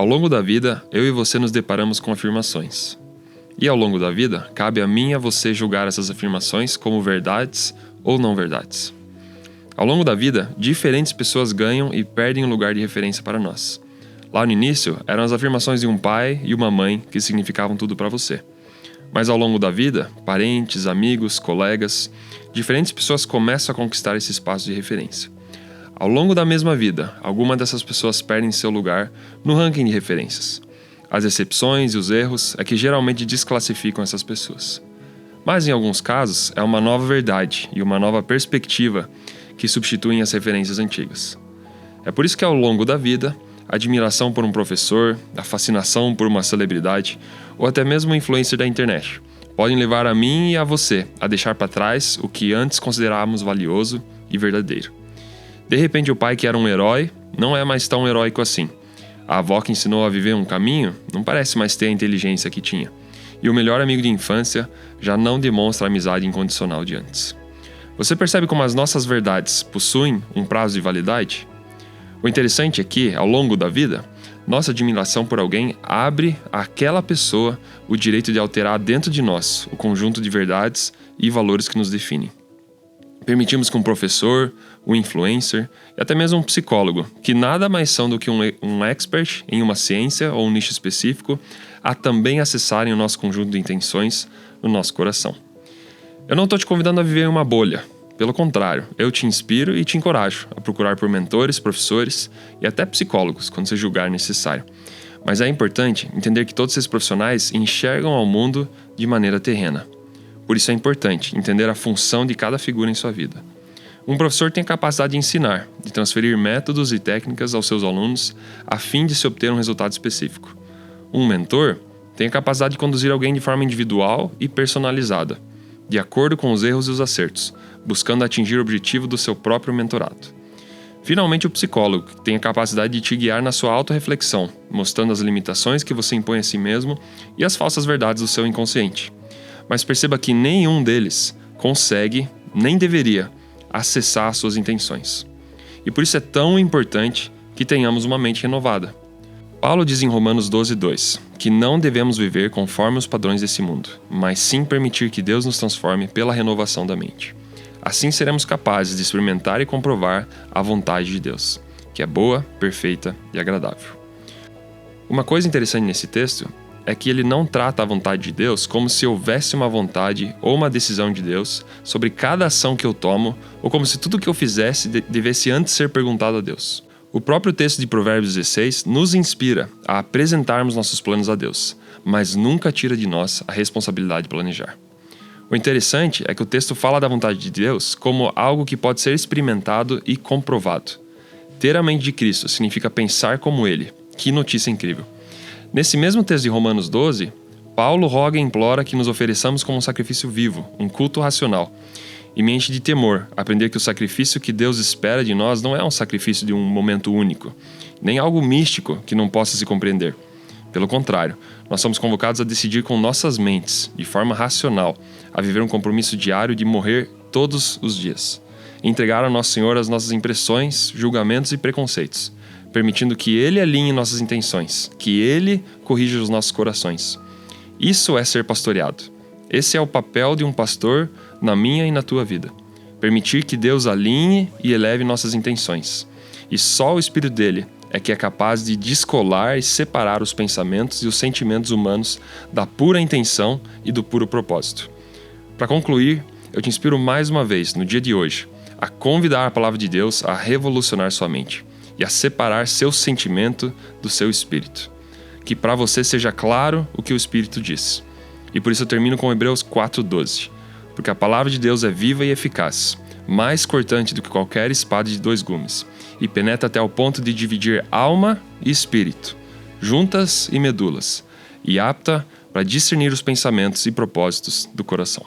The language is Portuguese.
Ao longo da vida, eu e você nos deparamos com afirmações. E ao longo da vida, cabe a mim e a você julgar essas afirmações como verdades ou não verdades. Ao longo da vida, diferentes pessoas ganham e perdem um lugar de referência para nós. Lá no início, eram as afirmações de um pai e uma mãe que significavam tudo para você. Mas ao longo da vida, parentes, amigos, colegas, diferentes pessoas começam a conquistar esse espaço de referência. Ao longo da mesma vida, algumas dessas pessoas perdem seu lugar no ranking de referências. As exceções e os erros é que geralmente desclassificam essas pessoas. Mas em alguns casos, é uma nova verdade e uma nova perspectiva que substituem as referências antigas. É por isso que ao longo da vida, a admiração por um professor, a fascinação por uma celebridade ou até mesmo um influencer da internet podem levar a mim e a você a deixar para trás o que antes considerávamos valioso e verdadeiro. De repente, o pai que era um herói não é mais tão heróico assim. A avó que ensinou a viver um caminho não parece mais ter a inteligência que tinha. E o melhor amigo de infância já não demonstra a amizade incondicional de antes. Você percebe como as nossas verdades possuem um prazo de validade? O interessante é que, ao longo da vida, nossa admiração por alguém abre àquela pessoa o direito de alterar dentro de nós o conjunto de verdades e valores que nos definem. Permitimos que um professor, um influencer e até mesmo um psicólogo, que nada mais são do que um expert em uma ciência ou um nicho específico, a também acessarem o nosso conjunto de intenções no nosso coração. Eu não estou te convidando a viver em uma bolha. Pelo contrário, eu te inspiro e te encorajo a procurar por mentores, professores e até psicólogos quando você julgar necessário. Mas é importante entender que todos esses profissionais enxergam ao mundo de maneira terrena. Por isso é importante entender a função de cada figura em sua vida. Um professor tem a capacidade de ensinar, de transferir métodos e técnicas aos seus alunos a fim de se obter um resultado específico. Um mentor tem a capacidade de conduzir alguém de forma individual e personalizada, de acordo com os erros e os acertos, buscando atingir o objetivo do seu próprio mentorado. Finalmente, o psicólogo tem a capacidade de te guiar na sua autorreflexão, mostrando as limitações que você impõe a si mesmo e as falsas verdades do seu inconsciente. Mas perceba que nenhum deles consegue, nem deveria, acessar as suas intenções. E por isso é tão importante que tenhamos uma mente renovada. Paulo diz em Romanos 12:2 que não devemos viver conforme os padrões desse mundo, mas sim permitir que Deus nos transforme pela renovação da mente. Assim seremos capazes de experimentar e comprovar a vontade de Deus, que é boa, perfeita e agradável. Uma coisa interessante nesse texto é que ele não trata a vontade de Deus como se houvesse uma vontade ou uma decisão de Deus sobre cada ação que eu tomo, ou como se tudo que eu fizesse devesse antes ser perguntado a Deus. O próprio texto de Provérbios 16 nos inspira a apresentarmos nossos planos a Deus, mas nunca tira de nós a responsabilidade de planejar. O interessante é que o texto fala da vontade de Deus como algo que pode ser experimentado e comprovado. Ter a mente de Cristo significa pensar como Ele. Que notícia incrível! Nesse mesmo texto de Romanos 12, Paulo roga e implora que nos ofereçamos como um sacrifício vivo, um culto racional. E me enche de temor aprender que o sacrifício que Deus espera de nós não é um sacrifício de um momento único, nem algo místico que não possa se compreender. Pelo contrário, nós somos convocados a decidir com nossas mentes, de forma racional, a viver um compromisso diário de morrer todos os dias. E entregar ao nosso Senhor as nossas impressões, julgamentos e preconceitos, permitindo que Ele alinhe nossas intenções, que Ele corrija os nossos corações. Isso é ser pastoreado. Esse é o papel de um pastor na minha e na tua vida. Permitir que Deus alinhe e eleve nossas intenções. E só o Espírito dele é que é capaz de descolar e separar os pensamentos e os sentimentos humanos da pura intenção e do puro propósito. Para concluir, eu te inspiro mais uma vez, no dia de hoje, a convidar a palavra de Deus a revolucionar sua mente e a separar seu sentimento do seu espírito. Que para você seja claro o que o Espírito diz. E por isso eu termino com Hebreus 4:12. Porque a palavra de Deus é viva e eficaz, mais cortante do que qualquer espada de 2 gumes, e penetra até o ponto de dividir alma e espírito, juntas e medulas, e apta para discernir os pensamentos e propósitos do coração.